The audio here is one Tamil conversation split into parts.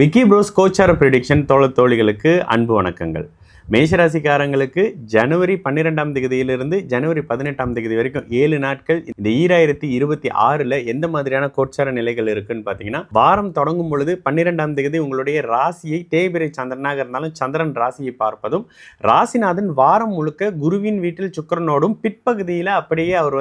விக்கி ப்ரோஸ் கோச்சார ப்ரிடிக்ஷன் தோழிகளுக்கு அன்பு வணக்கங்கள். மேஷராசிக்காரங்களுக்கு ஜனவரி 12ஆம் தேதியிலிருந்து ஜனவரி 18ஆம் தேதி வரைக்கும் 7 நாட்கள் இந்த 2026 எந்த மாதிரியான கோச்சார நிலைகள் இருக்குன்னு பார்த்தீங்கன்னா, வாரம் தொடங்கும் பொழுது 12ஆம் தேதி உங்களுடைய ராசியை தேய்பிரை சந்திரனாக இருந்தாலும் சந்திரன் ராசியை பார்ப்பதும், ராசிநாதன் வாரம் முழுக்க குருவின் வீட்டில் சுக்கிரனோடும் பிற்பகுதியில் அப்படியே அவர்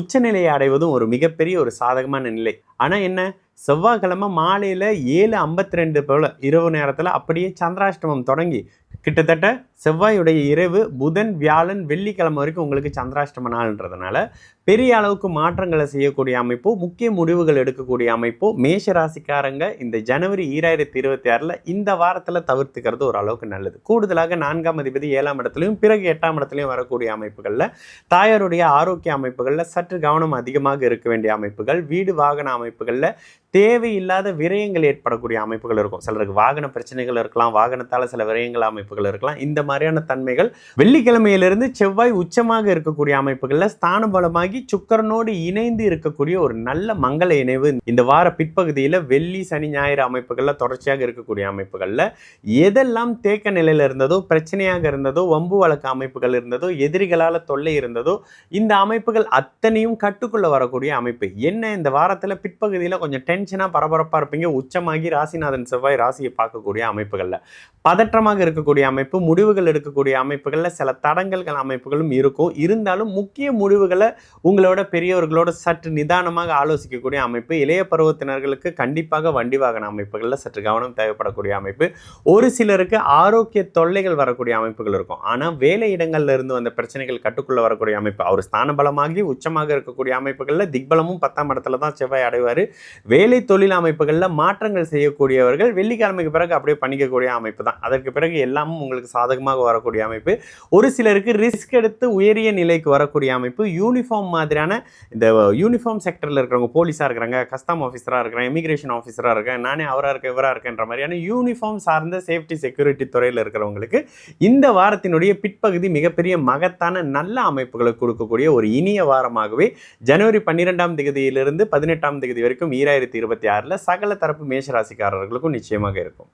உச்சநிலையை அடைவதும் ஒரு மிகப்பெரிய ஒரு சாதகமான நிலை. ஆனால் என்ன, செவ்வாய்க்கிழமை மாலையில் 7:52 போல் இரவு நேரத்தில் அப்படியே சந்திராஷ்டமம் தொடங்கி கிட்டத்தட்ட செவ்வாயுடைய இரவு புதன் வியாழன் வெள்ளிக்கிழமை வரைக்கும் உங்களுக்கு சந்திராஷ்டம நாள்ன்றதுனால பெரிய அளவுக்கு மாற்றங்களை செய்யக்கூடிய அமைப்போ முக்கிய முடிவுகள் எடுக்கக்கூடிய அமைப்போ மேஷ ராசிக்காரங்க இந்த ஜனவரி 2026 இந்த வாரத்தில் தவிர்த்துக்கிறது ஓரளவுக்கு நல்லது. கூடுதலாக 4ஆம் அதிபதி 7ஆம் இடத்துலையும் பிறகு 8ஆம் இடத்துலையும் வரக்கூடிய அமைப்புகளில் தாயாருடைய ஆரோக்கிய அமைப்புகளில் சற்று கவனம் அதிகமாக இருக்க வேண்டிய அமைப்புகள், வீடு வாகன அமைப்புகளில் தேவையில்லாத விரயங்கள் ஏற்படக்கூடிய அமைப்புகள் இருக்கும். சிலருக்கு வாகன பிரச்சனைகள் இருக்கலாம், வாகனத்தால் சில விரயங்கள் அமைப்புகள் இருக்கலாம். இந்த மாதிரியான தன்மைகள் வெள்ளிக்கிழமையிலிருந்து செவ்வாய் உச்சமாக இருக்கக்கூடிய அமைப்புகளில் ஸ்தான பலமாகி சுக்கிரனோடு இணைந்து இருக்கக்கூடிய ஒரு நல்ல மங்கள இணைவு இந்த வார பிற்பகுதியில் வெள்ளி சனி ஞாயிறு அமைப்புகளில் தொடர்ச்சியாக இருக்கக்கூடிய அமைப்புகளில் எதெல்லாம் தேக்க நிலையில் இருந்ததோ, பிரச்சனையாக இருந்ததோ, வம்பு வழக்கு அமைப்புகள் இருந்ததோ, எதிரிகளால் தொல்லை இருந்ததோ, இந்த அமைப்புகள் அத்தனையும் கட்டுக்குள்ள வரக்கூடிய அமைப்பு. என்ன, இந்த வாரத்தில் பிற்பகுதியில் கொஞ்சம் டென்ஷனாக பரபரப்பாக இருப்பீங்க. உச்சமாகி ராசிநாதன் செவ்வாய் ராசியை பார்க்கக்கூடிய அமைப்புகளில் பதற்றமாக இருக்கக்கூடிய அமைப்பு, முடிவுகள் எடுக்கக்கூடிய அமைப்புகளில் சில தடங்கல்கள் அமைப்புகளும் இருக்கும். இருந்தாலும் முக்கிய முடிவுகளை உங்களோட பெரியவர்களோட சற்று நிதானமாக ஆலோசிக்கக்கூடிய அமைப்பு. இளைய பருவத்தினர்களுக்கு கண்டிப்பாக வண்டி வாகன அமைப்புகளில் சற்று கவனம் தேவைப்படக்கூடிய அமைப்பு. ஒரு சிலருக்கு ஆரோக்கிய தொல்லைகள் வரக்கூடிய அமைப்புகள் இருக்கும். ஆனால் வேலை இடங்கள்ல இருந்து வந்த பிரச்சனைகள் கட்டுக்குள்ள வரக்கூடிய அமைப்பு. அவர் ஸ்தான பலமாகி உச்சமாக இருக்கக்கூடிய அமைப்புகளில் திக்பலமும் 10ஆம் இடத்துல தான் செவ்வாய் அடைவார். வேலை தொழில் அமைப்புகளில் மாற்றங்கள் செய்யக்கூடியவர்கள் வெள்ளிக்கிழமைக்கு பிறகு அப்படியே பண்ணிக்கக்கூடிய அமைப்பு தான். அதற்கு பிறகு எல்லாமும் உங்களுக்கு சாதகமாக வரக்கூடிய அமைப்பு. ஒரு சிலருக்கு ரிஸ்க் எடுத்து உயரிய நிலைக்கு வரக்கூடிய அமைப்பு. யூனிஃபார்ம் மாதிரியான இந்த யூனிஃபார்ம் செக்டரில் இருக்கிறவங்க, போலீஸாக இருக்கிறாங்க, கஸ்டம் ஆஃபீஸராக இருக்கிறாங்க, இமிகிரேஷன் ஆஃபீஸராக இருக்கேன், நானே அவராக இருக்கேன் இவராக இருக்கேன்ற மாதிரியான யூனிஃபார்ம் சார்ந்த சேஃப்டி செக்யூரிட்டி துறையில் இருக்கிறவங்களுக்கு இந்த வாரத்தினுடைய பிற்பகுதி மிகப்பெரிய மகத்தான நல்ல அமைப்புகளை கொடுக்கக்கூடிய ஒரு இனிய வாரமாகவே ஜனவரி 12ஆம் தேதியிலிருந்து 18ஆம் தேதி வரைக்கும் 2026 சகல தரப்பு மேஷராசிக்காரர்களுக்கும் நிச்சயமாக இருக்கும்.